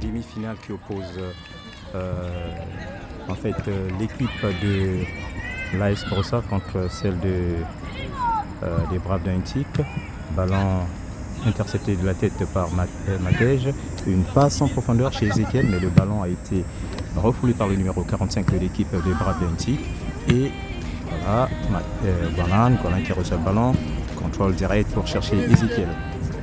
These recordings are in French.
demi-finale qui oppose l'équipe de l'AS Brossard contre celle des Braves d'Antique. Ballon intercepté de la tête par Matej. Une passe en profondeur chez Ezekiel, mais le ballon a été refoulé par le numéro 45 de l'équipe des Braves d'Antique. Et voilà, Golan qui reçoit le ballon, contrôle direct pour chercher Ezekiel.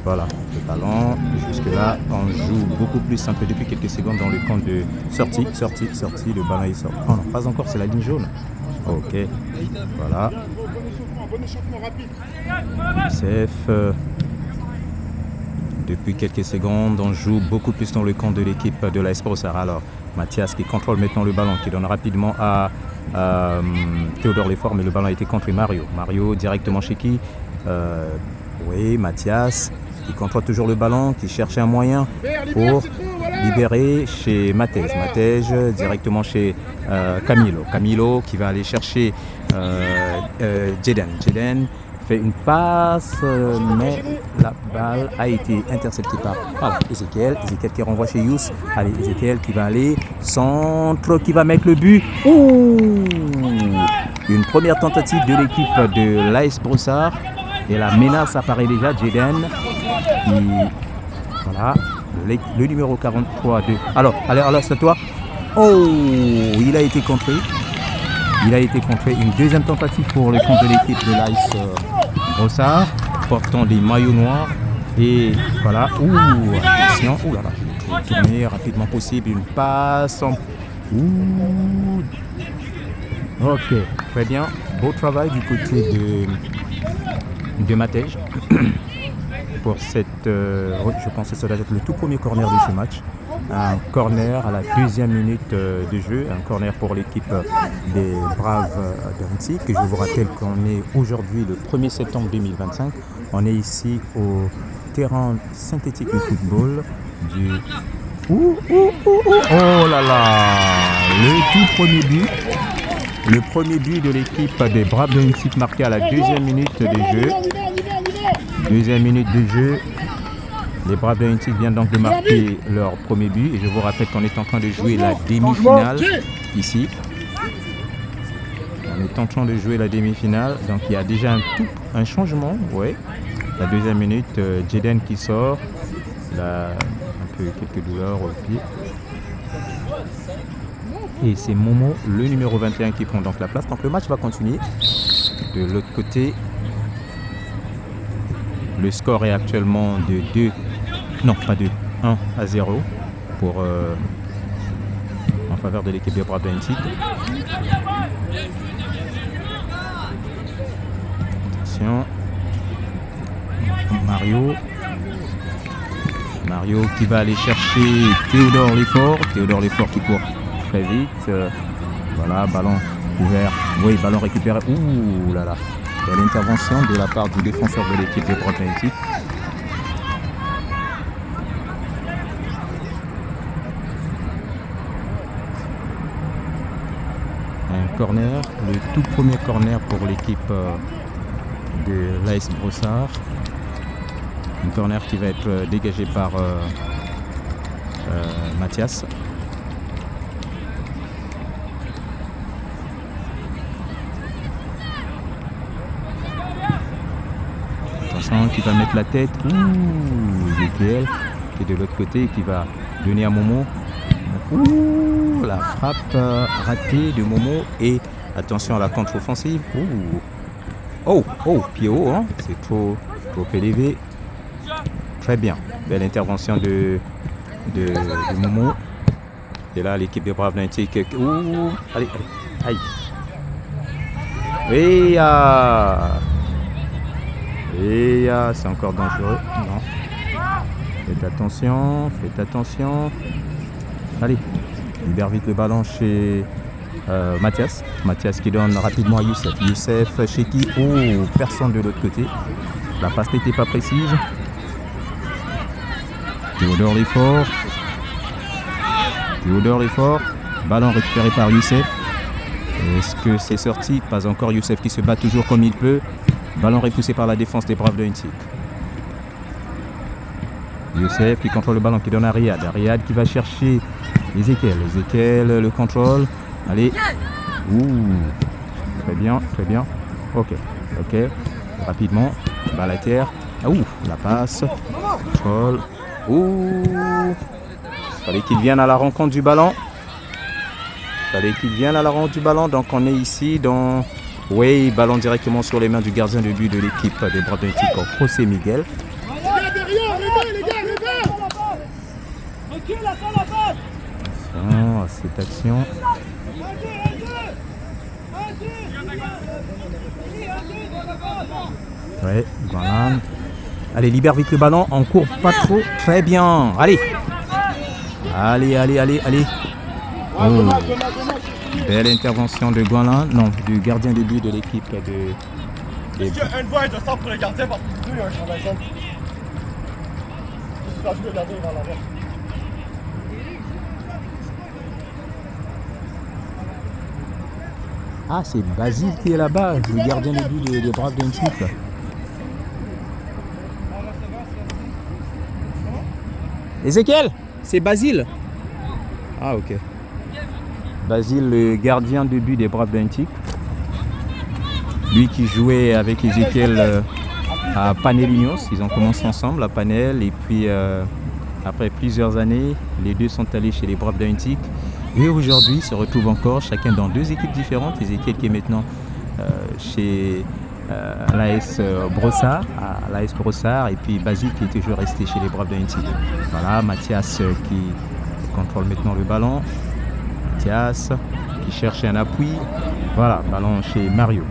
Voilà, le ballon, jusque-là, on joue beaucoup plus un peu depuis quelques secondes dans le camp de sortie, le ballon il sort. Oh non, pas encore, c'est la ligne jaune. Ok, voilà. Youssef, depuis quelques secondes, on joue beaucoup plus dans le camp de l'équipe de l'AS Brossard. Alors, Mathias qui contrôle maintenant le ballon, qui donne rapidement à Théodore Lefort, mais le ballon a été contre Mario. Mario directement chez qui oui, Mathias qui contrôle toujours le ballon, qui cherche un moyen pour libérer chez Matej. Matej directement chez Camilo. Camilo qui va aller chercher Jeden. Jeden fait une passe, mais la balle a été interceptée par Ezekiel. Ezekiel qui renvoie chez Yous. Allez, Ezekiel qui va aller. Centre qui va mettre le but. Ouh, une première tentative de l'équipe de l'AS Brossard. Et la menace apparaît déjà. Jeden qui... Voilà. Le numéro 43 de... Alors, c'est à toi. Oh, il a été contré. Une deuxième tentative pour le compte de l'équipe de l'AS Brossard, portant des maillots noirs. Et voilà. Ouh, attention. Ouh là là. Tourner rapidement possible. Une passe. Ouh. Ok, très bien. Beau travail du côté de Matej. Pour cette, je pense que ça doit être le tout premier corner de ce match. Un corner à la deuxième minute de jeu, un corner pour l'équipe des Braves d'Antique. Je vous rappelle qu'on est aujourd'hui le 1er septembre 2025. On est ici au terrain synthétique de football du... Oh là là, le tout premier but. Le premier but de l'équipe des Braves d'Antique marqué à la deuxième minute de jeu. Deuxième minute de jeu. Les Braves d'Antique viennent donc de marquer leur premier but. Et je vous rappelle qu'on est en train de jouer la demi-finale ici. On est en train de jouer la demi-finale. Donc il y a déjà un changement. Ouais. La deuxième minute, Jeden qui sort. Là, un peu quelques douleurs au pied. Et c'est Momo, le numéro 21, qui prend donc la place. Donc le match va continuer. De l'autre côté, le score est actuellement de 1-0 pour en faveur de l'équipe de Braves d'Antique. Attention. Mario qui va aller chercher Théodore Lefort. Théodore Lefort qui court très vite. Voilà, ballon couvert. Oui, ballon récupéré. Ouh là là. Il y a l'intervention de la part du défenseur de l'équipe de Braves d'Antique. Un corner, le tout premier corner pour l'équipe de l'AS Brossard. Un corner qui va être dégagé par Mathias. Qui va mettre la tête. Ouh, Ezekiel qui est de l'autre côté, qui va donner à Momo. Ouh, la frappe ratée de Momo. Et attention à la contre-offensive. Oh, pied haut, hein. C'est trop élevé. Très bien. Belle intervention de Momo. Et là, l'équipe des Braves d'Antique. Ouh, allez. Et c'est encore dangereux. Non. Faites attention. Allez, libère vite le ballon chez Mathias. Mathias qui donne rapidement à Youssef. Youssef chez qui? Oh, personne de l'autre côté. La passe n'était pas précise. Théodore Lefort. Ballon récupéré par Youssef. Est-ce que c'est sorti? Pas encore. Youssef qui se bat toujours comme il peut. Ballon repoussé par la défense des Braves d'Antique. Youssef qui contrôle le ballon, qui donne à Riyad. Riyad qui va chercher Ezekiel. Ezekiel le contrôle. Allez. Ouh. Très bien, très bien. Ok. Rapidement. Balle à terre. Ah, ouh, la passe. Contrôle. Ouh. Il fallait qu'il vienne à la rencontre du ballon. Donc on est ici dans... Oui, ballon directement sur les mains du gardien de but de l'équipe des Braves d'Antique, José Miguel. Attention à cette action. Ouais, voilà. Allez, libère vite le ballon, on court pas trop. Très bien, allez. Oh. Belle intervention de Guanlan, non, du gardien de but de l'équipe de... Est-ce qu'il y a une voie de centre pour le gardien parce que il y a un chandail jaune? Le gardien va l'avoir. Ah, c'est Basile qui est là-bas, le gardien de but des Braves d'Antique. Ezekiel, c'est Basile. Ah, ok. Basile, le gardien de but des Braves d'Antique. Lui qui jouait avec Ezekiel à Panelinos. Ils ont commencé ensemble à Panel. Et puis, après plusieurs années, les deux sont allés chez les Braves d'Antique. Et aujourd'hui, ils se retrouvent encore chacun dans deux équipes différentes. Ezekiel qui est maintenant chez l'AS Brossard. Et puis Basile qui est toujours resté chez les Braves d'Antique. Voilà, Mathias qui contrôle maintenant le ballon. Mathias qui cherche un appui. Voilà, ballon chez Mario.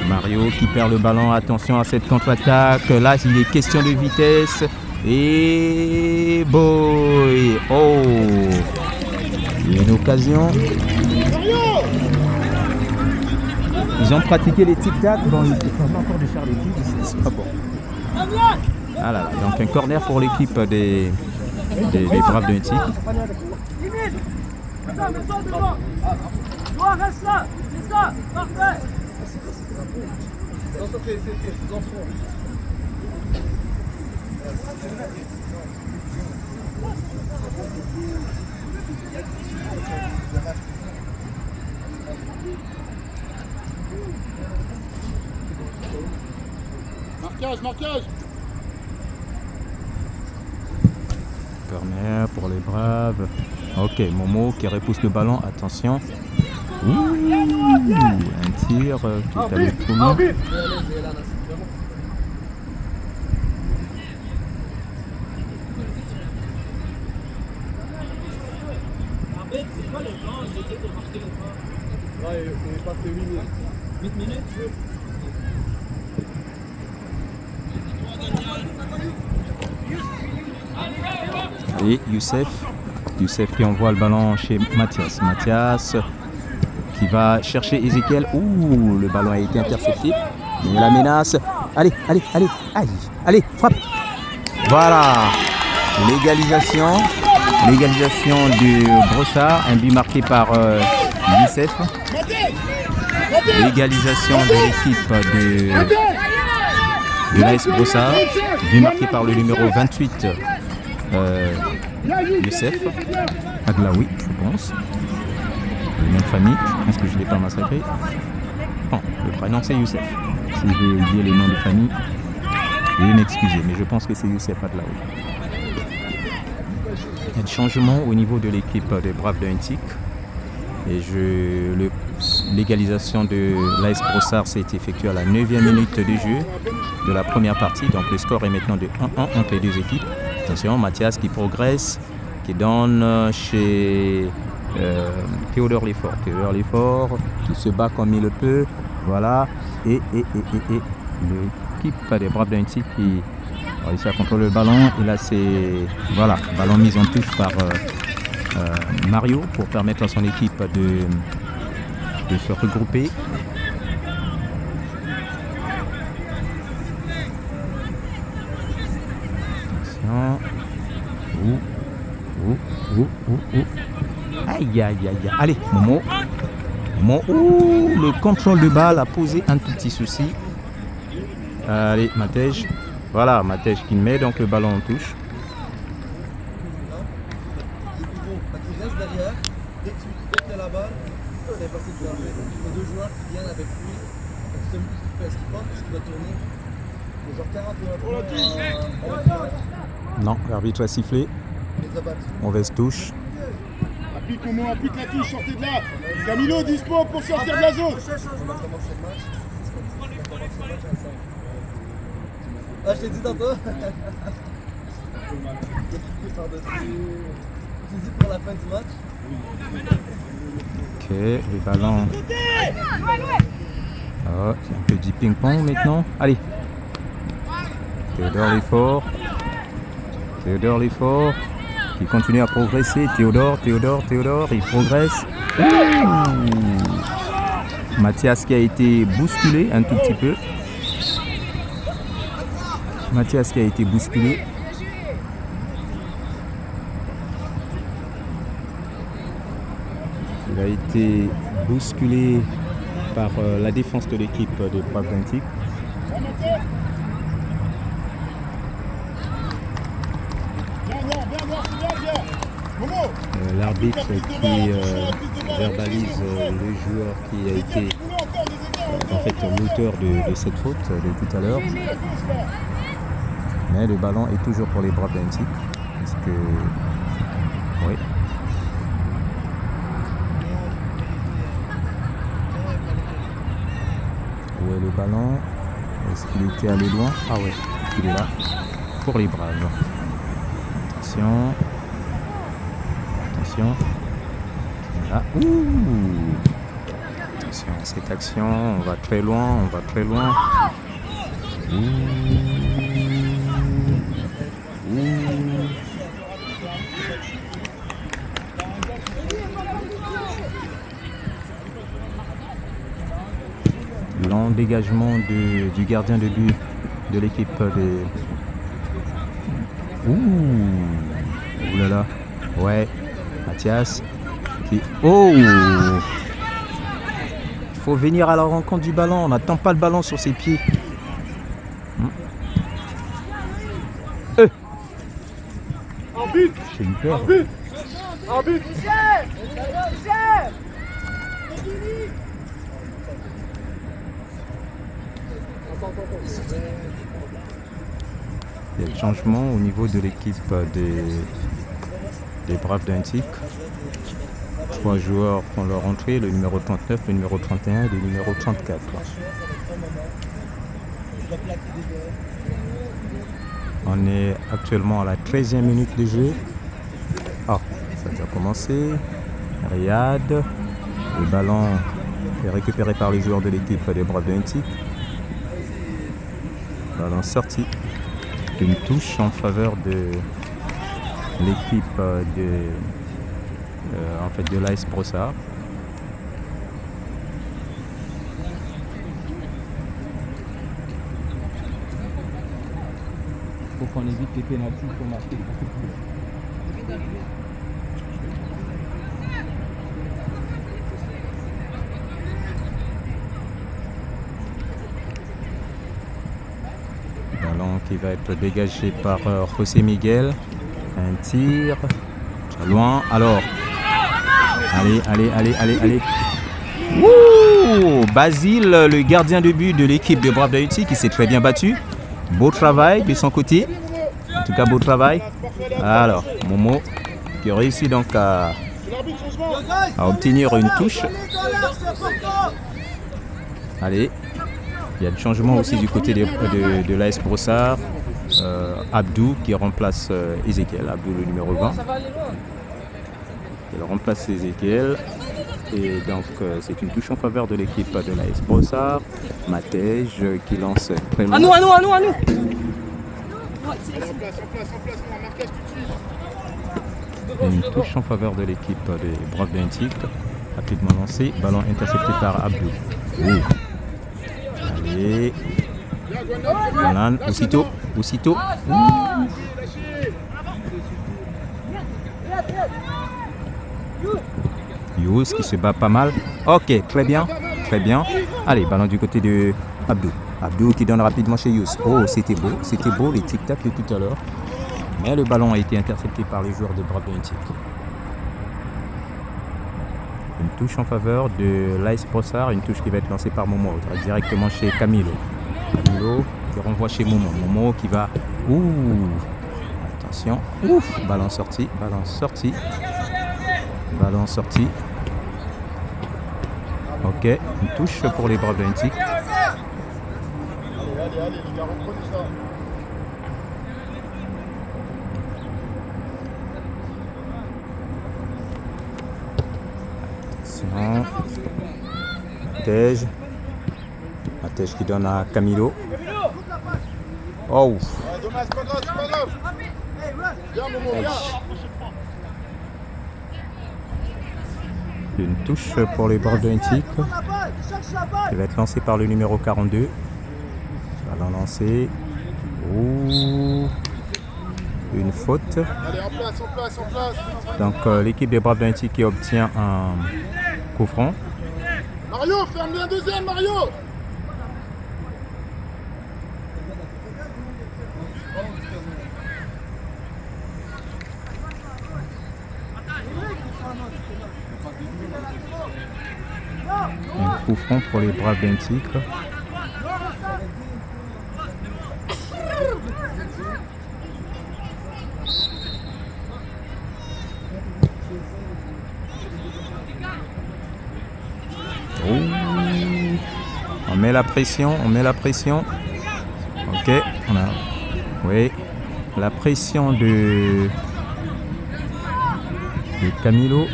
Mario qui perd le ballon. Attention à cette contre-attaque. Là, il est question de vitesse. Et boy. Oh, il y a une occasion. Ils ont pratiqué les tic-tac. Bon, ils ne peuvent pas encore de faire les tics. C'est pas bon. Ah là là, donc un corner pour l'équipe des Braves d'Antique. Reste là, c'est ça, parfait. Marquage. Corner pour les Braves. Ok, Momo qui repousse le ballon. Attention. Ouh, un tir qui est allé trop loin. Et Youssef qui envoie le ballon chez Mathias. Mathias qui va chercher Ezekiel. Ouh, le ballon a été intercepté. Il y a la menace. Allez. Allez, frappe. Voilà. L'égalisation de Brossard. Un but marqué par Youssef. L'égalisation de l'équipe de l'AS Brossard. But marqué par le numéro 28. Youssef Aglaoui, je pense. Le nom de famille, je pense que je ne l'ai pas massacré. Non, le prénom c'est Youssef. Si j'ai oublié les noms de famille, veuillez m'excuser, mais je pense que c'est Youssef Aglaoui. Il y a des changements au niveau de l'équipe des Braves d'Antique. Et l'égalisation de l'AS Brossard s'est effectuée à la 9e minute de jeu de la première partie. Donc le score est maintenant de 1-1 entre les deux équipes. Attention, Mathias qui progresse, qui donne chez Théodore Lefort. Théodore Lefort qui se bat comme il le peut. Voilà. Et l'équipe des Braves d'Antique qui réussit à contrôler le ballon. Et là, c'est voilà, ballon mis en touche par Mario pour permettre à son équipe de se regrouper. Aïe. Allez, Momo. Ouh, le contrôle de balle a posé un tout petit souci. Allez, Matej. Voilà, Matej qui met donc le ballon en touche. Tu restes derrière, dès que tu as la balle, c'est passé de l'arrêt. Les deux joueurs qui viennent avec lui, c'est celui qui fait ce qu'il pense, parce qu'il va tourner. Genre 41 Non, l'arbitre a sifflé. les abattre. Mauvaise touche. Applique Momo, applique la touche, sortez de là. Camilo, dispo pour sortir de la zone. On va commencer le match. On va commencer le match ensemble. Ah, je t'ai dit tantôt. J'ai dit pour la fin du match. Ok, le ballon. Oh, c'est un peu du ping-pong maintenant. Allez. Théodore Lefort. Théodore Lefort qui continue à progresser. Théodore, il progresse. Mathias qui a été bousculé un tout petit peu. Mathias qui a été bousculé. Il a été bousculé par la défense de l'équipe de Braves d'Antique. L'arbitre qui verbalise le joueur qui a été en fait l'auteur de cette faute de tout à l'heure. Mais le ballon est toujours pour les Braves d'Antique. Parce que oui. Où est le ballon? Est-ce qu'il était allé loin? Ah ouais, il est là. Pour les Braves. Attention. Attention. Là. Ouh. Attention, cette action, on va très loin, on va très loin. Ouh. Ouh. Long dégagement du gardien de but de l'équipe des... Ouh là là. Ouais. Mathias. Qui... Oh. Il faut venir à la rencontre du ballon. On n'attend pas le ballon sur ses pieds. J'ai eu peur. Il y a le changement au niveau de l'équipe des Braves d'Antique. 3 joueurs font leur entrée, le numéro 39, le numéro 31 et le numéro 34. On est actuellement à la 13e minute de jeu. Ah, ça a déjà commencé. Riyad. Le ballon est récupéré par les joueurs de l'équipe des Braves d'Antique. Ballon sorti. Une touche en faveur de l'équipe de l'AS Brossard. Il faut qu'on évite les pénaltys pour marquer. Ballon qui va être dégagé par José Miguel. Un tir. Très loin. Alors. Allez. Ouh, Basile, le gardien de but de l'équipe de Braves d'Antique, qui s'est très bien battu. Beau travail de son côté. En tout cas, beau travail. Alors, Momo qui réussit donc à obtenir une touche. Allez. Il y a du changement aussi du côté de l'AS Brossard. Abdou qui remplace Ezekiel. Abdou, le numéro 20. Il remplace Ezekiel. Et donc, c'est une touche en faveur de l'équipe de l'AS Brossard. Matej qui lance très loin. À nous. Une touche en faveur de l'équipe des Braves d'Antique. Rapidement lancé. Ballon intercepté par Abdou. Oh. Allez. Gonan, aussitôt. Yous qui se bat pas mal. Ok, très bien. Allez, ballon du côté de Abdou. Abdou qui donne rapidement chez Yous. Oh, c'était beau les tic-tac de tout à l'heure. Mais le ballon a été intercepté par les joueurs de Braves d'Antique. Une touche en faveur de l'AS Brossard, une touche qui va être lancée par Momo, directement chez Camilo. Camilo qui renvoie chez Momo. Momo qui va... Ouh, attention. Ouf, ballon sorti. Ok, une touche pour les Braves d'Antique. Allez, les gars, reprenez ça. Tej qui donne à Camilo. Oh, Ouais, dommage, c'est pas grave. Viens, Momo, viens. une touche pour les Braves d'Antique qui va être lancée par le numéro 42. Ballon lancé. Ouh, une faute. Allez, en place. Donc l'équipe des Braves d'Antique qui obtient un coup franc. Mario, ferme bien deuxième, Mario. Un coup franc pour les Braves d'Antique. On met la pression. Ok, on a... Oui, la pression de Camilo.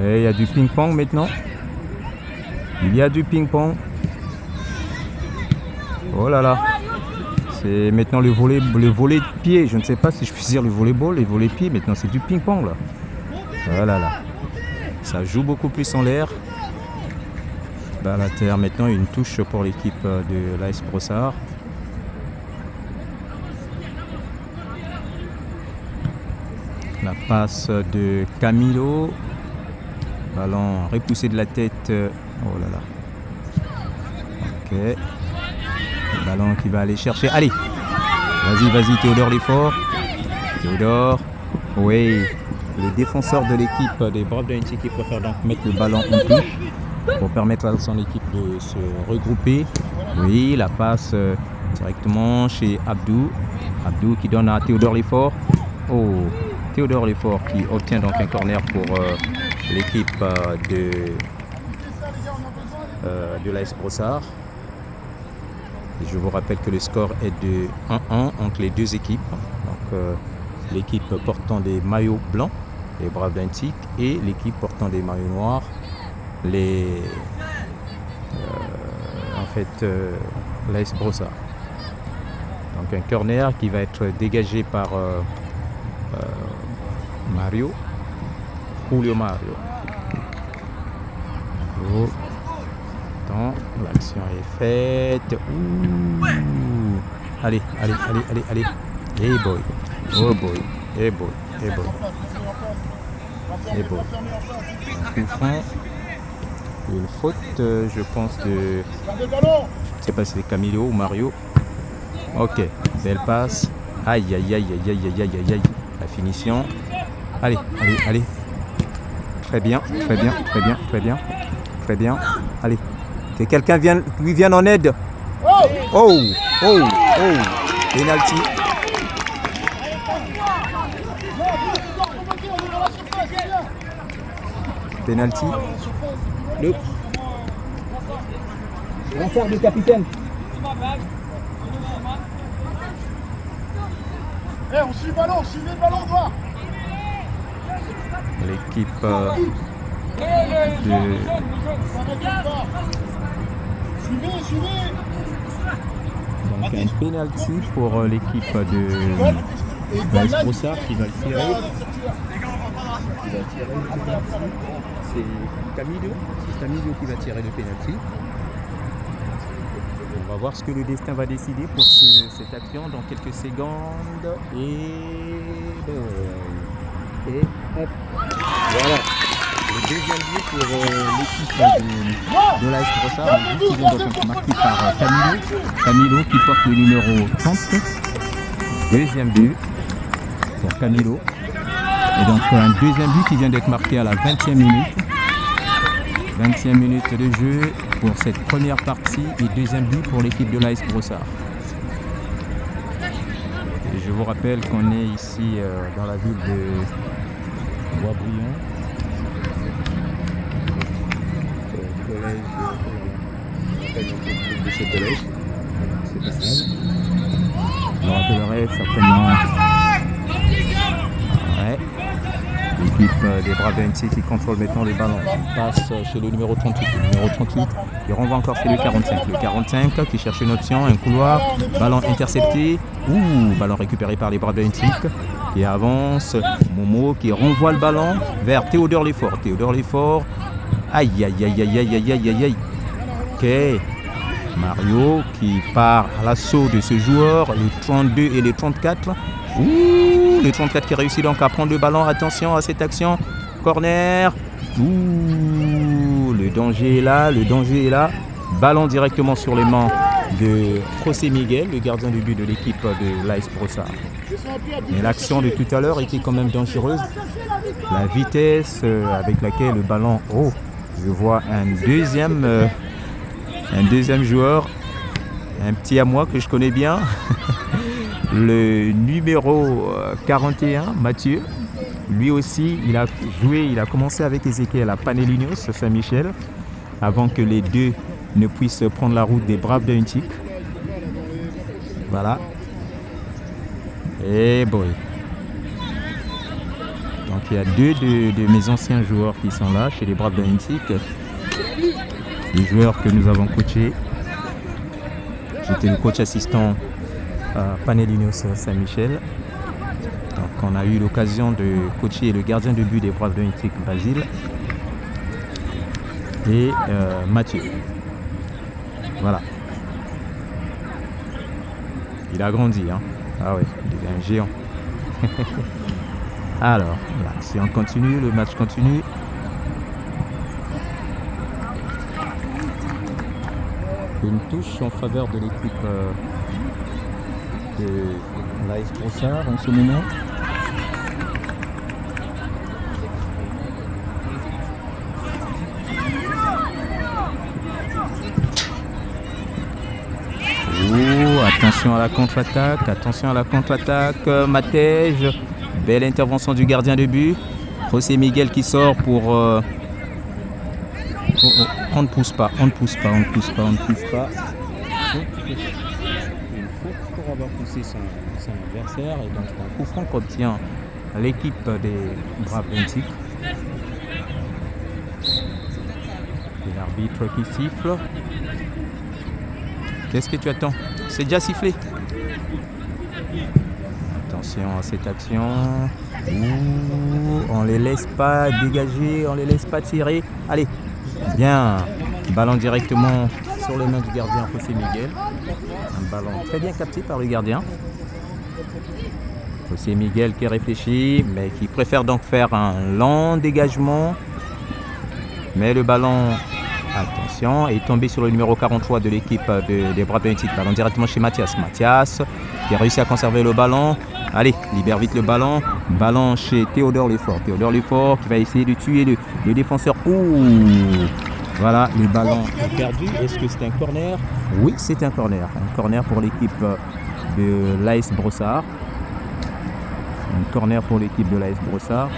Et il y a du ping-pong maintenant. Oh là là. C'est maintenant le volley de pied. Je ne sais pas si je puis dire le volleyball, les volets de pied. Maintenant, c'est du ping-pong là. Voilà là. Ça joue beaucoup plus en l'air. Dans la terre, maintenant, une touche pour l'équipe de l'AS Brossard. La passe de Camilo. Ballon repoussé de la tête. Oh là là. Ok. Le ballon qui va aller chercher. Allez. Vas-y, Théodore Lefort. Oui. Le défenseur de l'équipe des Braves d'Antique qui préfère donc mettre le ballon en touche pour permettre à son équipe de se regrouper. Oui, la passe directement chez Abdou. Abdou qui donne à Théodore Lefort. Oh, Théodore Lefort qui obtient donc un corner pour l'équipe de l'AS Brossard. Et je vous rappelle que le score est de 1-1 entre les deux équipes. Donc l'équipe portant des maillots blancs, les Braves d'Antique, et l'équipe portant des maillots noirs, l'AS Brossard. Donc un corner qui va être dégagé par Julio Mario. Oh. Attends, l'action est faite. Ouh. Allez. Hey boy. Oh boy. Hey boy. Un coup franc. Une faute, je pense, de... Je ne sais pas si c'est Camilo ou Mario. Ok, belle passe. Aïe. La finition. Allez. Très bien. Allez. Que quelqu'un lui vienne en aide. Oh. Penalty. Le transfert du capitaine. On suit le ballon, voir. L'équipe Suivez. Donc un penalty pour l'équipe de l'AS Brossard qui va le tirer. C'est Camilo qui va tirer le penalty. On va voir ce que le destin va décider pour cette action dans quelques secondes. Et hop. Voilà. deuxième but pour l'équipe de l'AS Brossard. Un but qui vient d'être marqué par Camilo. Camilo qui porte le numéro 30. Deuxième but pour Camilo. Et donc un deuxième but qui vient d'être marqué à la 20e minute. 20e minute de jeu pour cette première partie et deuxième but pour l'équipe de l'AS Brossard. Et je vous rappelle qu'on est ici dans la ville de Boisbriand. Collège de ce collège. C'est pas grave. Je me rappellerai certainement. Ouais. L'équipe des Braves d'Annecy qui contrôle maintenant les ballons. On passe chez le numéro 38. Le numéro 38 qui renvoie encore chez le 45. Le 45 qui cherche une option, un couloir. Ballon intercepté. Ballon récupéré par les Braves d'Annecy qui avance. Momo qui renvoie le ballon vers Théodore Lefort. Théodore Lefort. Aïe aïe aïe aïe aïe aïe aïe aïe aïe. Ok. Mario qui part à l'assaut de ce joueur. Les 32 et les 34. Le 34 qui réussit donc à prendre le ballon. Attention à cette action. Corner. Le danger est là. Le danger est là. Ballon directement sur les mains de José Miguel, le gardien de but de l'équipe de l'AS Brossard. Mais l'action de tout à l'heure était quand même dangereuse. La vitesse avec laquelle le ballon... Oh, je vois un deuxième joueur. Un petit à moi que je connais bien. Le numéro 41, Mathieu, lui aussi, il a commencé avec Ezekiel à Panellinos, Saint-Michel, avant que les deux ne puissent prendre la route des Braves d'Annecy. Voilà. Et boy. Donc il y a deux de mes anciens joueurs qui sont là, chez les Braves d'Annecy. Les joueurs que nous avons coachés. J'étais le coach assistant Panellinos Saint-Michel. Donc on a eu l'occasion de coacher le gardien de but des Braves d'Annecy, Basile, et Mathieu. Voilà. Il a grandi, hein. Ah ouais, il est un géant. Alors, l'action continue, le match continue. Une touche en faveur de l'équipe de l'AS Brossard en ce moment. Attention à la contre-attaque, Matej, belle intervention du gardien de but. José Miguel qui sort pour... on ne pousse pas. Il faut pour avoir poussé son adversaire, et donc un coup franc qu'obtient l'équipe des Braves d'Annecy. Et l'arbitre qui siffle. Qu'est-ce que tu attends? C'est déjà sifflé. Attention à cette action. On les laisse pas dégager, on les laisse pas tirer. Allez, bien. Ballon directement sur les mains du gardien José Miguel. Un ballon très bien capté par le gardien. José Miguel qui réfléchit, mais qui préfère donc faire un lent dégagement. Mais le ballon... Attention, est tombé sur le numéro 43 de l'équipe des Braves d'Annecy. Ballon directement chez Mathias. Mathias qui a réussi à conserver le ballon. Allez, libère vite le ballon. Ballon chez Théodore Lefort. Théodore Lefort qui va essayer de tuer le défenseur. Voilà, le ballon est perdu. Est-ce que c'est un corner? Oui, c'est un corner. Un corner pour l'équipe de l'AS Brossard. Un corner pour l'équipe de l'AS Brossard.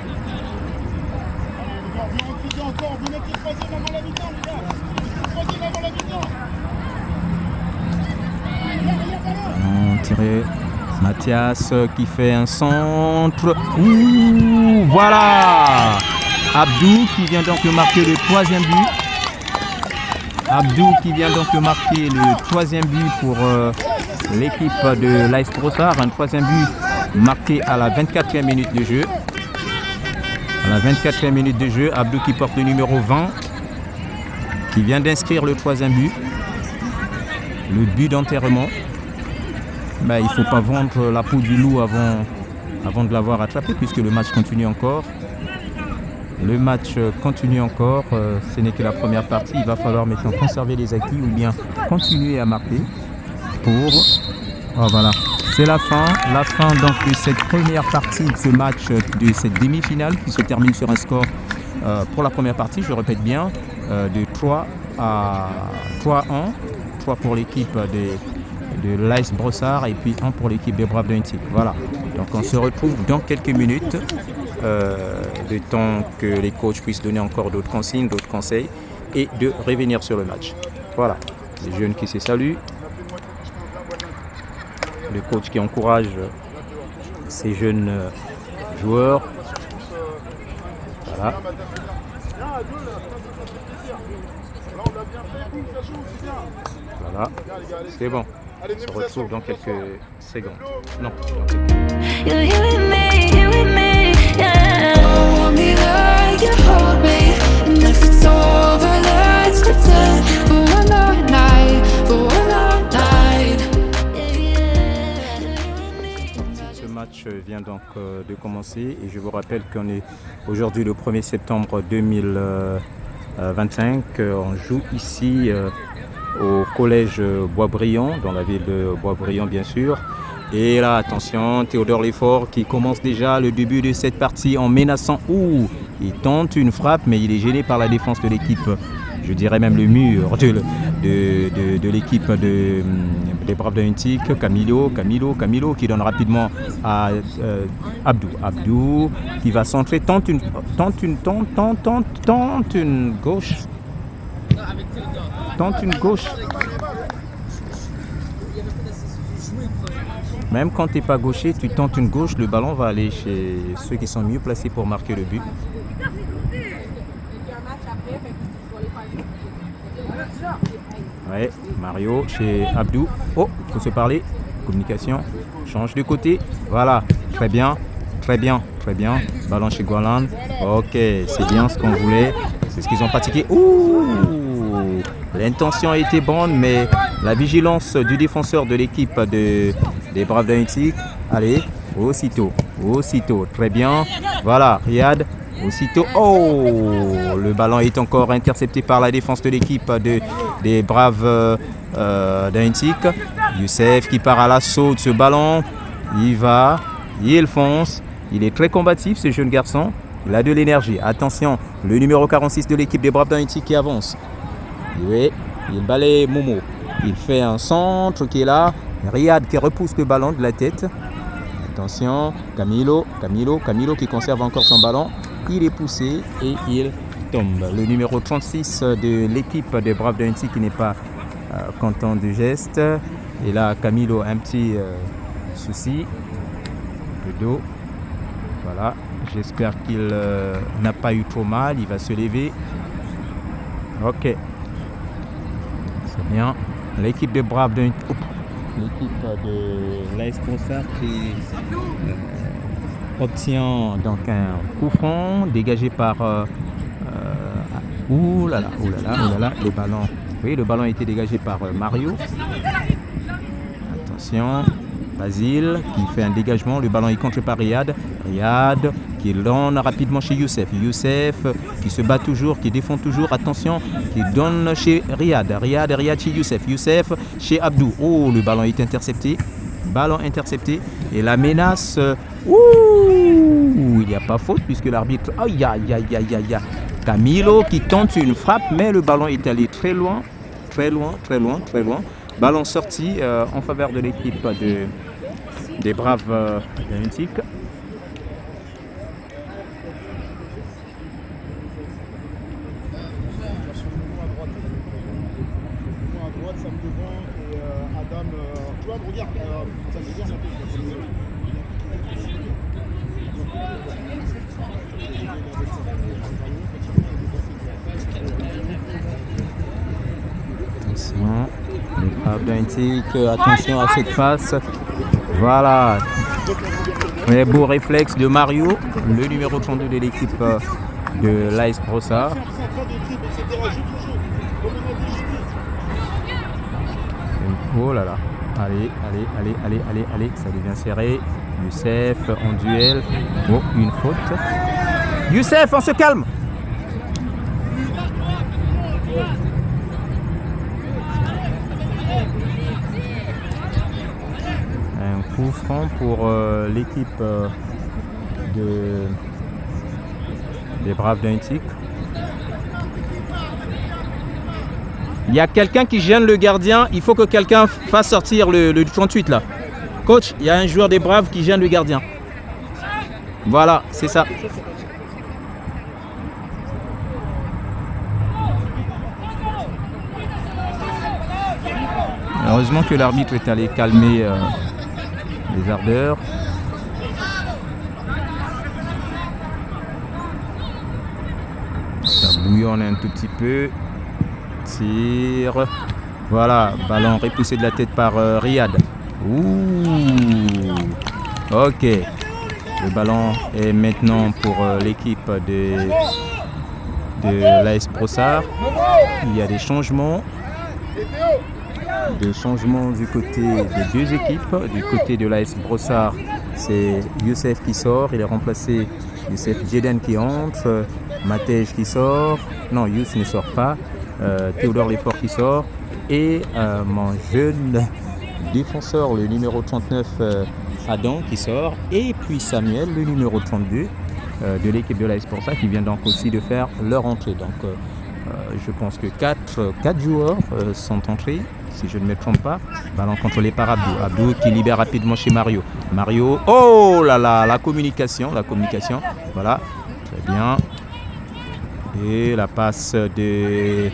Tiré. Mathias qui fait un centre. Voilà. Abdou qui vient donc marquer le troisième but. Pour l'équipe de l'AS Brossard. Un troisième but marqué à la 24e minute de jeu. Abdou qui porte le numéro 20. Qui vient d'inscrire le troisième but. Le but d'enterrement. Il ne faut pas vendre la peau du loup avant de l'avoir attrapé, puisque le match continue encore. Le match continue encore. Ce n'est que la première partie. Il va falloir maintenant conserver les acquis ou bien continuer à marquer pour... Oh, voilà. C'est la fin donc de cette première partie de ce match, de cette demi-finale qui se termine sur un score pour la première partie, je répète bien, de 3 à 3-1. 3 pour l'équipe de l'AS Brossard et puis 1 pour l'équipe des Braves d'Aintic. Voilà. Donc on se retrouve dans quelques minutes, de temps que les coachs puissent donner encore d'autres consignes, d'autres conseils et de revenir sur le match. Voilà. Les jeunes qui se saluent. Le coach qui encourage ces jeunes joueurs. Voilà. Voilà, c'est bon. On se retrouve dans quelques secondes. Non, dans quelques minutes. You're here with me, yeah. Hold me like you hold me. And if it's over, let's pretend for one more night, for one more night. Ce match vient donc de commencer et je vous rappelle qu'on est aujourd'hui le 1er septembre 2025. On joue ici au collège Boisbriand, dans la ville de Boisbriand bien sûr. Et là, attention, Théodore Lefort qui commence déjà le début de cette partie en menaçant. Ouh, il tente une frappe, mais il est gêné par la défense de l'équipe. Je dirais même le mur de l'équipe des Braves d'Aintic. Camilo qui donne rapidement à Abdou. Abdou qui va centrer, tente une gauche. Tente une gauche. Même quand tu n'es pas gaucher, tu tentes une gauche, le ballon va aller chez ceux qui sont mieux placés pour marquer le but. Ouais, Mario chez Abdou. Oh, il faut se parler. Communication. Change de côté. Voilà, très bien. Ballon chez Gualan. Ok, c'est bien ce qu'on voulait. C'est ce qu'ils ont pratiqué. Ouh, l'intention a été bonne, mais la vigilance du défenseur de l'équipe des Braves d'Aintic. Allez, aussitôt. Très bien. Voilà, Riyad. Aussitôt. Oh, le ballon est encore intercepté par la défense de l'équipe des Braves d'Aintic. Youssef qui part à l'assaut de ce ballon. Il va, il fonce. Il est très combatif, ce jeune garçon. Il a de l'énergie. Attention, le numéro 46 de l'équipe des Braves d'Aintic qui avance. Oui, il balaye Momo. Il fait un centre qui est là. Riyad qui repousse le ballon de la tête. Attention, Camilo qui conserve encore son ballon. Il est poussé et il tombe. Le numéro 36 de l'équipe des Braves d'Aintic qui n'est pas content du geste. Et là, Camilo a un petit souci. Le dos. Voilà. J'espère qu'il n'a pas eu trop mal. Il va se lever. Ok. C'est bien. L'équipe des Braves d'Aintic. L'équipe de l'AS Brossard qui obtient donc un coup franc dégagé par ouh là là, le ballon. Oui, le ballon a été dégagé par Mario. Attention, Basile qui fait un dégagement, le ballon est contré par Riyad qui donne rapidement chez Youssef qui se bat toujours, qui défend toujours, attention, qui donne chez Riyad chez Youssef chez Abdou. Oh, le ballon est intercepté, et la menace, il n'y a pas faute puisque l'arbitre, aïe, Camilo qui tente une frappe, mais le ballon est allé très loin. Ballon sorti en faveur de l'équipe des Braves d'Aintic. Les Braves d'Aintic, attention à cette passe. Voilà. Très beau réflexe de Mario, le numéro 32 de l'équipe de l'AS Brossard. Oh là là. Allez, ça devient serré. Youssef en duel. Oh, une faute. Youssef, on se calme. Un coup franc pour l'équipe des Braves d'Aintic. Il y a quelqu'un qui gêne le gardien. Il faut que quelqu'un fasse sortir le 38 là. Coach, il y a un joueur des Braves qui gêne le gardien. Voilà, c'est ça. Heureusement que l'arbitre est allé calmer les ardeurs. Ça bouillonne un tout petit peu. Tire. Voilà, ballon repoussé de la tête par Riyad. Ouh. Ok. Le ballon est maintenant pour l'équipe de l'AS Brossard. Il y a des changements. Du côté des deux équipes. Du côté de l'AS Brossard, c'est Youssef qui sort. Il est remplacé Youssef Jeden qui entre. Matej qui sort. Non, Youssef ne sort pas. Théodore Lefort qui sort. Et mon jeune défenseur, le numéro 39, Adam qui sort. Et puis Samuel, le numéro 32 de l'équipe de l'AS Brossard qui vient donc aussi de faire leur entrée. Donc je pense que 4 joueurs sont entrés. Si je ne me trompe pas, ballon contrôlé par Abdou. Abdou qui libère rapidement chez Mario. Mario, oh là là, la communication. Voilà, très bien. Et la passe de...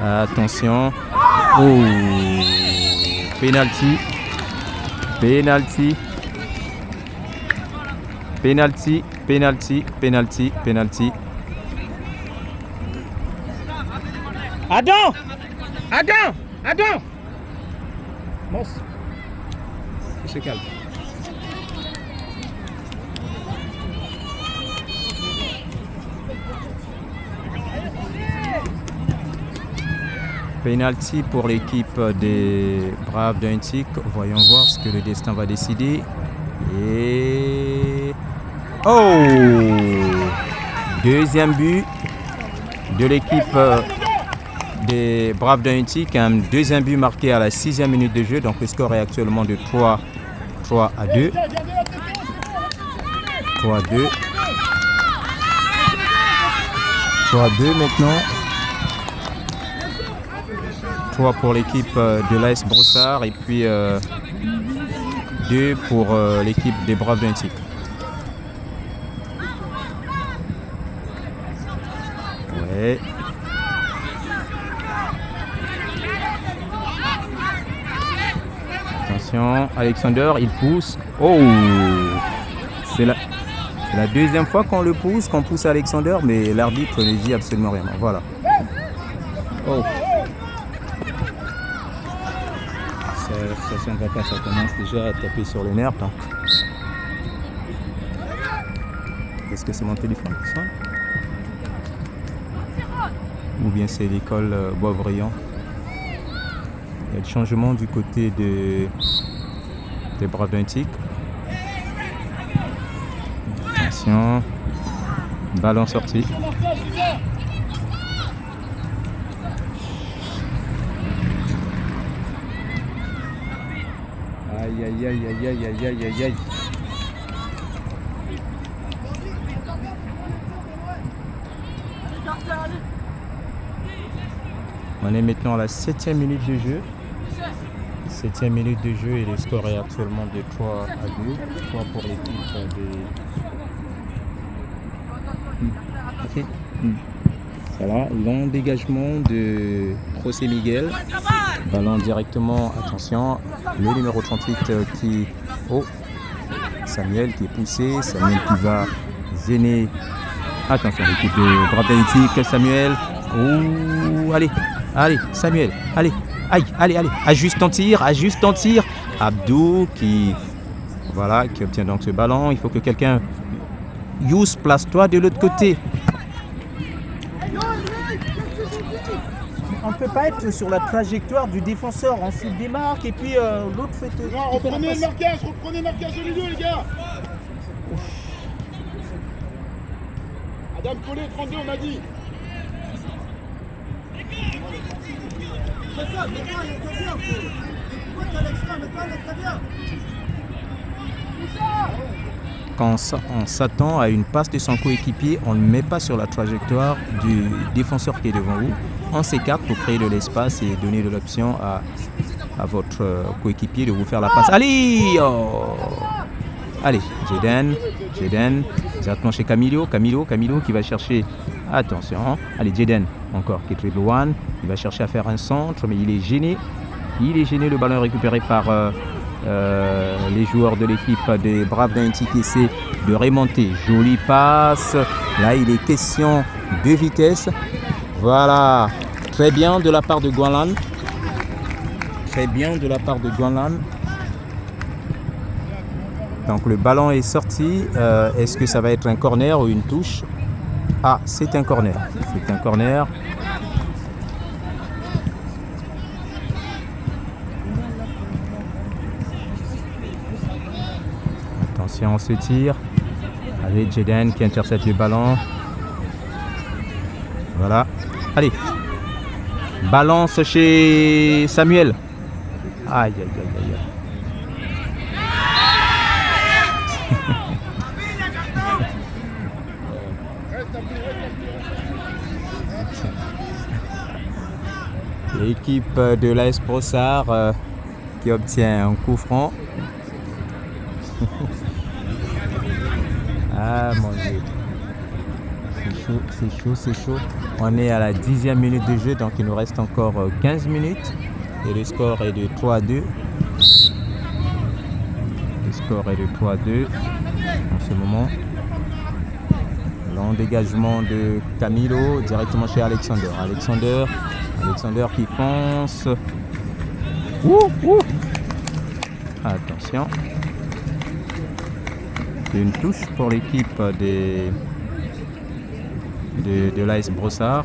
Attention. Oh, penalty. Adam. Bon, il se calme. Penalty pour l'équipe des Braves d'Aintic. Voyons voir ce que le destin va décider. Et... oh! Deuxième but de l'équipe des Braves d'Aintic. Un deuxième but marqué à la 6e minute de jeu. Donc le score est actuellement de 3-2. 3-2. 3-2 maintenant. 3 pour l'équipe de l'AS Brossard et puis 2 pour l'équipe des Braves d'Aintic. Ouais. Attention, Alexander, il pousse. Oh! C'est la deuxième fois qu'on le pousse, qu'on pousse Alexander, mais l'arbitre ne dit absolument rien. Voilà. Oh! Ça ne va pas, ça commence déjà à taper sur les nerfs. Donc. Est-ce que c'est mon téléphone qui sonne? Ou bien c'est l'école Boisbriand? Il y a le changement du côté des Braves d'Aintic. Attention, ballon sorti. Aïe. On est maintenant à la 7e minute de jeu. 7e minute de jeu et le score est actuellement de 3-2. 3 pour l'équipe des... Voilà, long dégagement de José Miguel. Ballon directement, attention, le numéro 38 qui... oh, Samuel qui est poussé, Samuel qui va gêner. Attention, l'équipe de Braves d'Aintic, Samuel. Oh, allez, Samuel, allez, ajuste ton tir. Abdou qui... voilà, qui obtient donc ce ballon. Il faut que quelqu'un... Youss, place-toi de l'autre côté. On ne peut pas être sur la trajectoire du défenseur. On se démarque et puis l'autre fait... Non, reprenez le marquage au milieu, les gars. Dame collée, 32, on a dit. Quand on s'attend à une passe de son coéquipier, on ne met pas sur la trajectoire du défenseur qui est devant vous. On s'écarte pour créer de l'espace et donner de l'option à votre coéquipier de vous faire la passe. Allez, oh. Allez, Jaden, directement chez Camilo qui va chercher, attention, allez Jaden, encore qui dribble one, il va chercher à faire un centre, mais il est gêné, le ballon est récupéré par les joueurs de l'équipe des Braves d'Haïti qui essaient de remonter, jolie passe, là il est question de vitesse, voilà, très bien de la part de Guanlan, donc le ballon est sorti. Est-ce que ça va être un corner ou une touche? Ah, c'est un corner. Attention, on se tire. Allez, Jaden qui intercepte le ballon. Voilà. Allez. Balance chez Samuel. Aïe. L'équipe de l'AS Brossard qui obtient un coup franc. Ah mon Dieu. C'est chaud. On est à la 10e minute de jeu, donc il nous reste encore 15 minutes. Et le score est de 3-2. En ce moment. Long dégagement de Camilo directement chez Alexander. Alexander qui fonce. Attention. C'est une touche pour l'équipe de l'AS Brossard.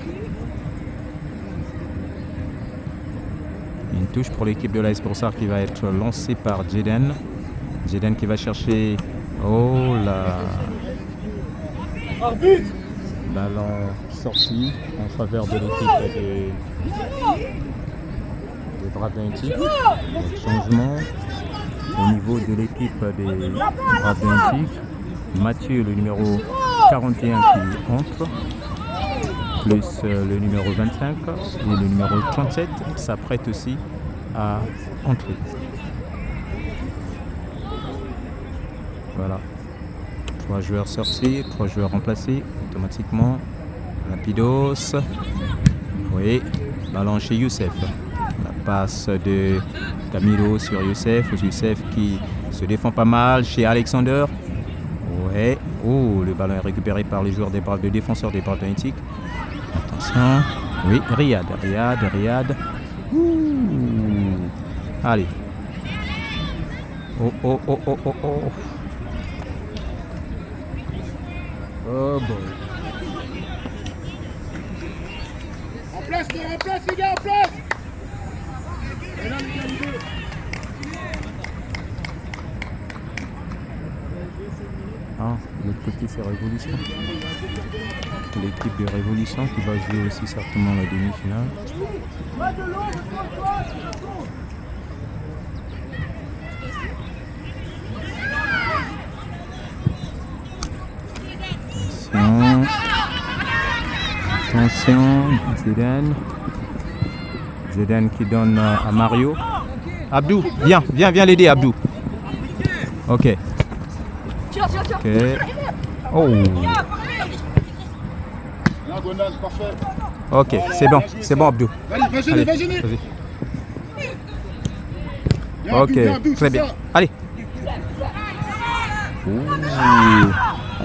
Une touche pour l'équipe de l'AS Brossard qui va être lancée par Jaden. Jaden qui va chercher. Oh là. Ballon sorti en faveur de l'équipe des Braves d'Haïti. Changement au niveau de l'équipe des Braves d'Haïti. Mathieu, le numéro 41 qui entre, plus le numéro 25 et le numéro 37 s'apprête aussi à entrer. Voilà. 3 joueurs sortis, 3 joueurs remplacés automatiquement. Rapidos. Oui, ballon chez Youssef. La passe de Camilo sur Youssef. Youssef qui se défend pas mal chez Alexander. Ouais. Oh, le ballon est récupéré par les joueurs des Braves, de défenseurs des Braves d'Haïti. Attention. Oui, Riyad. Ouh. Allez. Oh. Oh boy. En place, les gars, en place. Ah, de l'autre côté c'est Révolution. L'équipe de Révolution qui va jouer aussi certainement la demi-finale. Attention, Jaden qui donne à Mario. Abdou, viens l'aider Abdou. Ok. Oh. Ok, c'est bon Abdou. Vas-y. Ok, très bien. Allez. Ouh.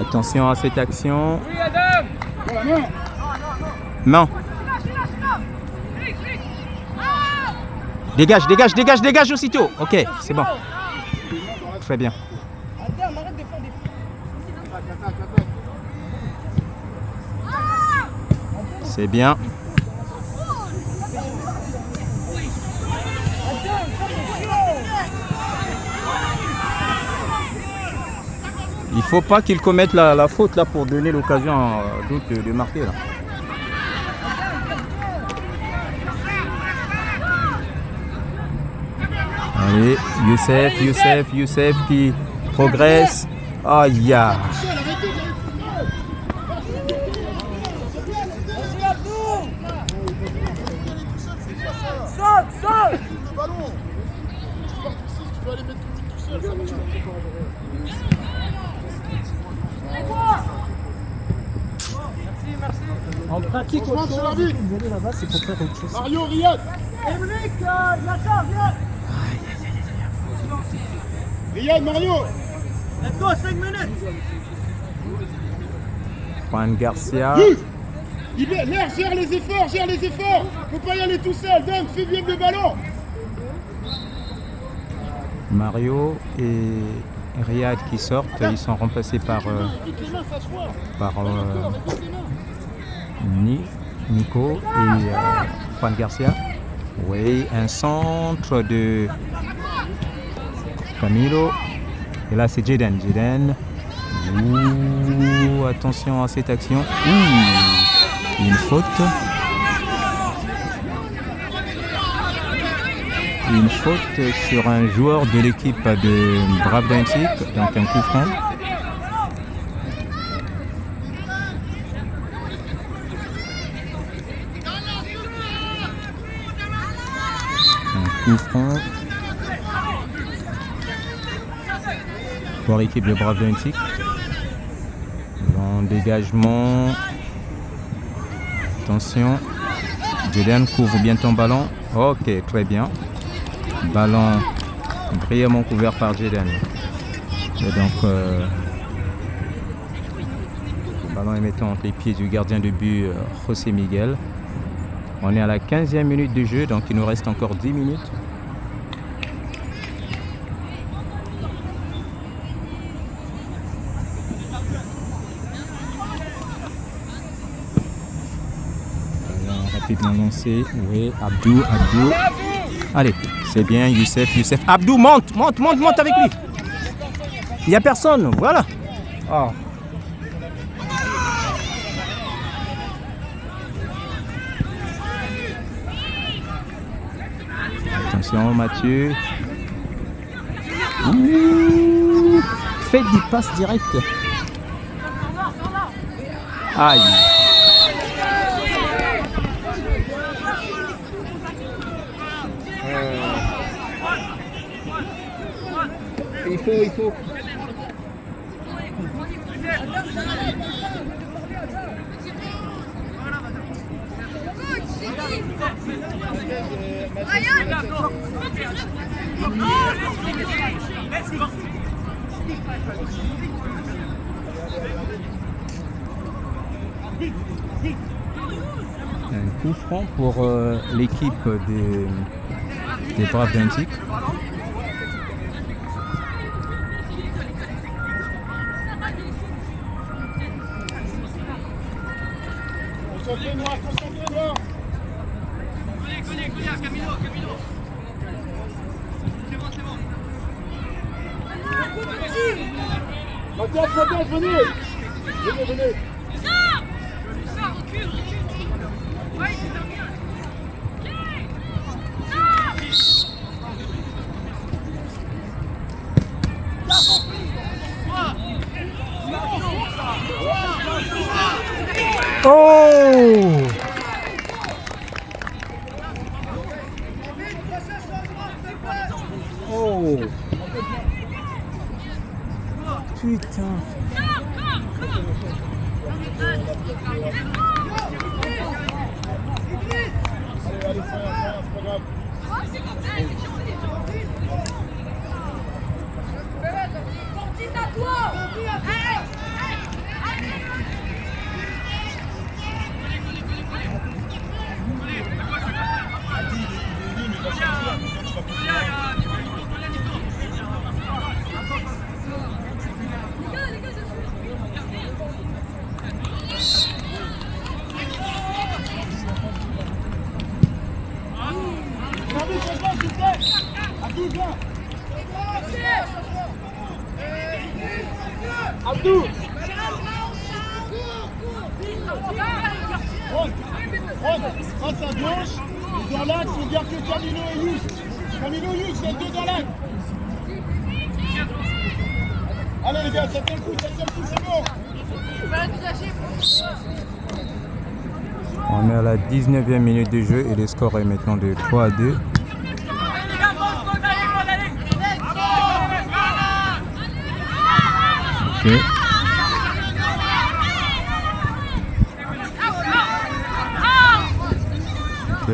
Attention à cette action. Main. Dégage aussitôt. Ok, c'est bon. Très bien. C'est bien. faut pas qu'il commette la faute là pour donner l'occasion à d'autres de marquer là. Allez, Youssef qui progresse. Aïe. Le ballon. Tu pars tout seul, tu dois aller mettre ton but tout seul. Ça marche pas. En pratique, Franchement, autre c'est chose, l'arbitre. vous venez là-bas, c'est pour faire autre chose. Mario, Riyad. Emmerich, Yachar, viens. Riyad, Mario. Let's go, 5 minutes. Juan Garcia. L'air, gère les efforts. Faut pas y aller tout seul. Donne, fais vivre le ballon. Mario et Riyad qui sortent, ils sont remplacés par Évite les mains, ça se voit. Évite les mains. Nico et Juan Garcia. Oui, un centre de Camilo. Et là, c'est Jaden. Ouh, attention à cette action. Ouh, une faute. Une faute sur un joueur de l'équipe de Bravdantic, donc un coup franc. Un coup franc pour l'équipe de Bravdantic. Long dégagement. Attention. Jaden couvre bien ton ballon. Ok, très bien. Ballon brillamment couvert par Jaden. Et donc, le ballon est mettant entre les pieds du gardien de but José Miguel. On est à la 15e minute de jeu, donc il nous reste encore 10 minutes. Ballon rapidement lancé. Oui, Abdou. Allez, c'est bien, Youssef. Abdou, monte avec lui. Il n'y a personne, voilà. Oh. Attention, Mathieu. Ouh. Faites des passes directes. Aïe. Il faut. Un coup franc pour l'équipe des Bravdantic. Concentrez-moi. Camilo. Mathias, venez. Oh! Oh! Putain! Allez, c'est pas grave. Abdou. Passe à gauche. Dans l'axe, on garde que Camilo et Youss. Camilo et Youss, c'est deux dans l'axe. Allez les gars, ça tient le coup, c'est bon. On est à la 19e minute de jeu et le score est maintenant de 3-2. Ok. Ok.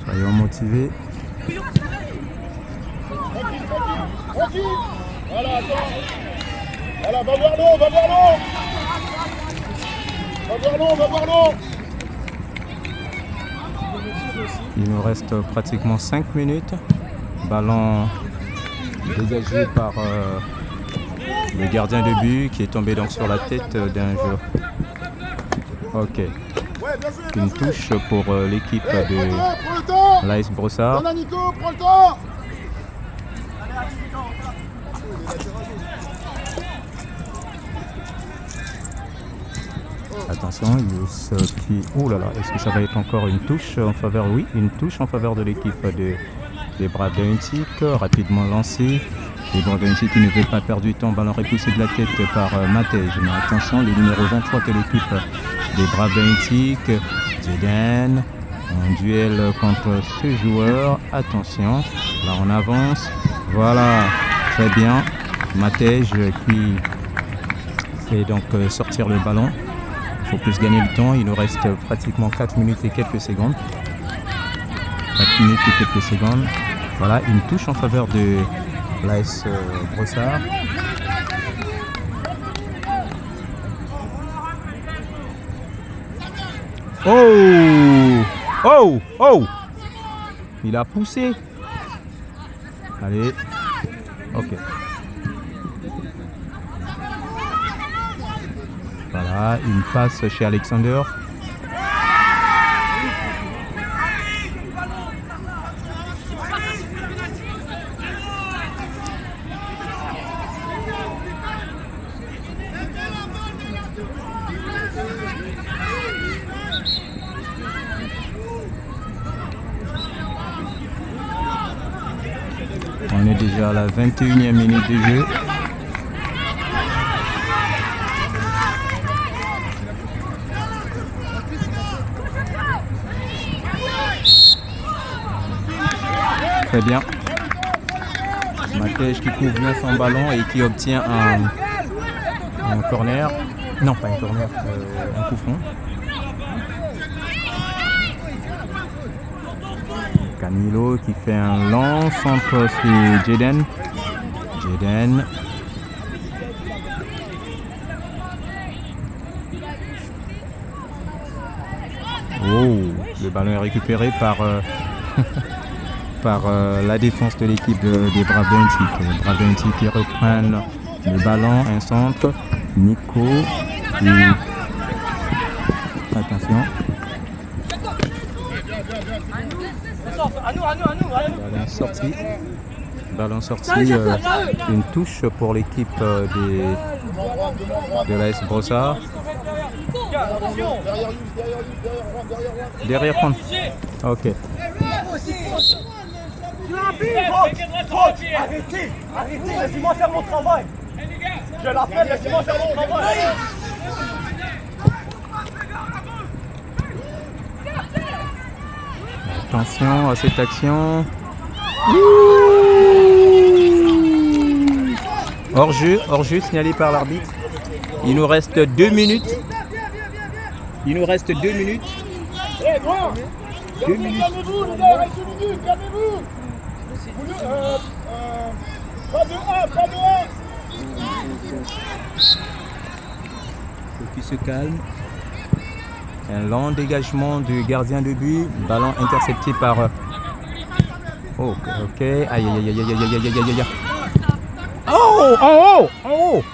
Soyons motivés. Tranquille. Voilà, attends. Voilà, va voir l'eau, va voir l'eau. Va voir l'eau, va voir l'eau. Il nous reste pratiquement 5 minutes. Ballon dégagé par le gardien de but qui est tombé donc sur la tête d'un joueur. Ok. Une touche pour l'équipe de l'AS Brossard. Voilà Nico, prends le temps. Attention, Youss qui... Oh là là, est-ce que ça va être encore une touche en faveur? Oui, une touche en faveur de l'équipe des Braves d'Auntic. Rapidement lancé. Les Braves d'Auntic qui ne veulent pas perdre du temps. Ballon repoussé de la tête par Matej. Mais attention, le numéro 23 de l'équipe des Braves d'Auntic. Jeden en duel contre ce joueur. Attention, là on avance. Voilà, très bien. Matej qui fait donc sortir le ballon. Il faut plus gagner le temps, il nous reste pratiquement 4 minutes et quelques secondes. 4 minutes et quelques secondes. Voilà, une touche en faveur de l'AS Brossard. Oh! Oh! Oh! Il a poussé. Allez. Ok. Voilà, une passe chez Alexander. On est déjà à la 21e minute de jeu. Très bien. Matej qui couvre bien son ballon et qui obtient un corner. Non, pas un corner, un coup franc. Camilo qui fait un long centre sur Jeden. Jeden. Oh, le ballon est récupéré par... par la défense de l'équipe des Braves d'Auntic. Les Braves d'Auntic qui reprennent le ballon, un centre. Nico qui... Attention. Ballon sorti. Une touche pour l'équipe de l'AS Brossard. Derrière Juan. Ok. Arrêtez, laissez-moi faire mon travail. Je l'appelle, laissez-moi faire mon travail. Attention à cette action. Hors-jeu signalé par l'arbitre. Il nous reste 2 minutes. Il nous reste 2 minutes. Hey, noir. 2 minutes. Calmez-vous, les gars, restez minutes, calmez-vous. Pas de 1, pas de 1. Faut qu'il se calme. Un long dégagement du gardien de but. Ballon intercepté par... Oh, ok. Aïe, aïe, aïe, aïe, aïe, aïe, aïe, aïe, aïe. Oh, en haut, en haut.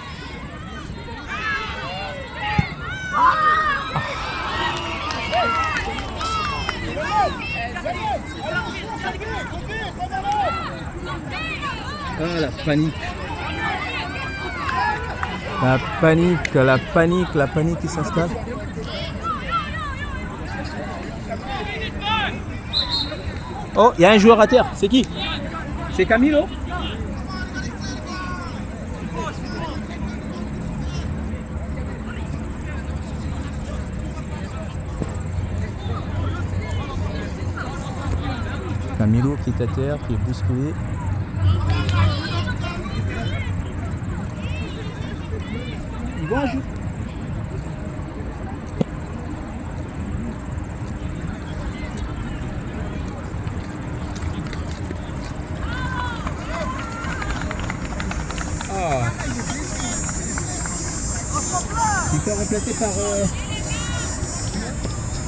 Ah, la panique. La panique qui s'installe. Oh, il y a un joueur à terre. C'est qui? C'est Camilo? Camilo qui est à terre, qui est bousculé. Ils vont ajouter. Il fait remplacer par...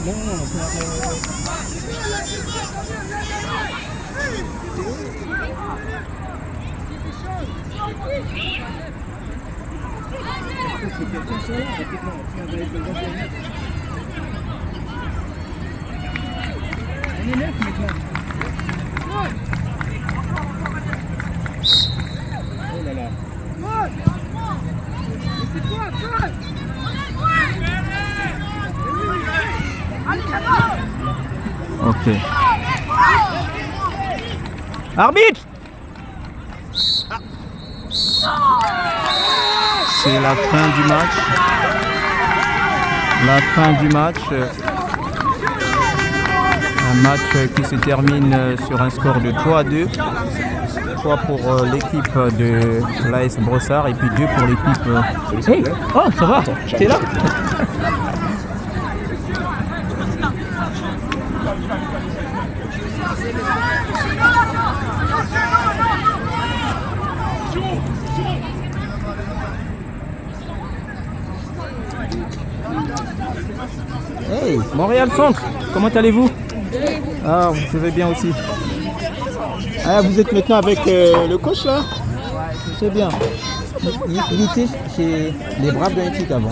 Non, par... On est neuf maintenant. Oh là là. Ok. Arbitre! C'est la fin du match. La fin du match. Un match qui se termine sur un score de 3-2. 3 pour l'équipe de l'AS Brossard et puis 2 pour l'équipe... Hey! Oh, ça va? T'es là? Hey, Montréal Centre, comment allez-vous? Ah, je vais bien aussi. Ah, vous êtes maintenant avec le coach là? C'est bien. Il était chez les Braves d'Haïti avant.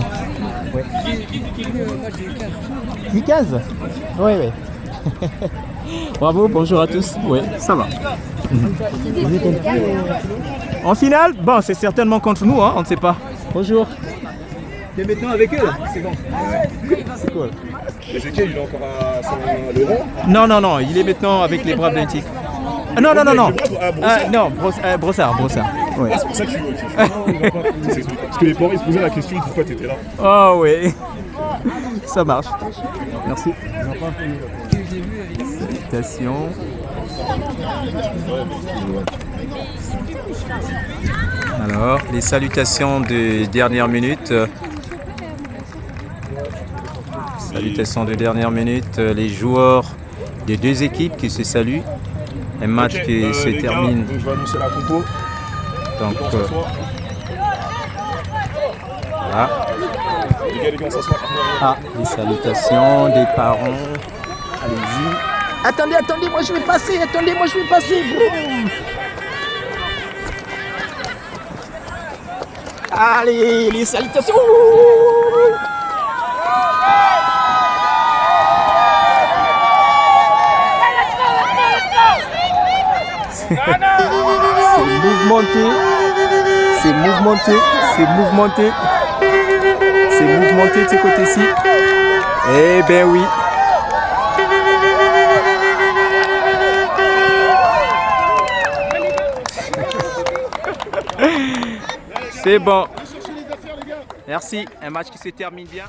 Ouais. U15? Oui, oui. Bravo, bonjour à tous. Oui, ça va. En finale? Bon, c'est certainement contre nous, hein, on ne sait pas. Bonjour. Tu es maintenant avec eux? C'est bon. C'est cool. Ezekiel, il est encore à Saint-Laurent? Non, non, non, il est maintenant avec les Braves d'Haïti. Ah, non, non, non, non. Non, Brossard. Ouais. Ah, c'est pour ça que je suis. Parce que les parents ils se posaient la question pourquoi tu étais là. Oh oui. Ça marche. Merci. Félicitations. Alors, les salutations de dernière minute. Salutations de dernière minute. Les joueurs des deux équipes qui se saluent. Un match qui se termine. Donc je vais annoncer la compo. Donc, voilà. Les gars, on s'assoit. Ah, les salutations des parents. Allez-y. Attendez, moi je vais passer. Boum. Allez, les salutations. C'est mouvementé de ce côté-ci. Eh ben oui. C'est bon. Merci, un match qui se termine bien.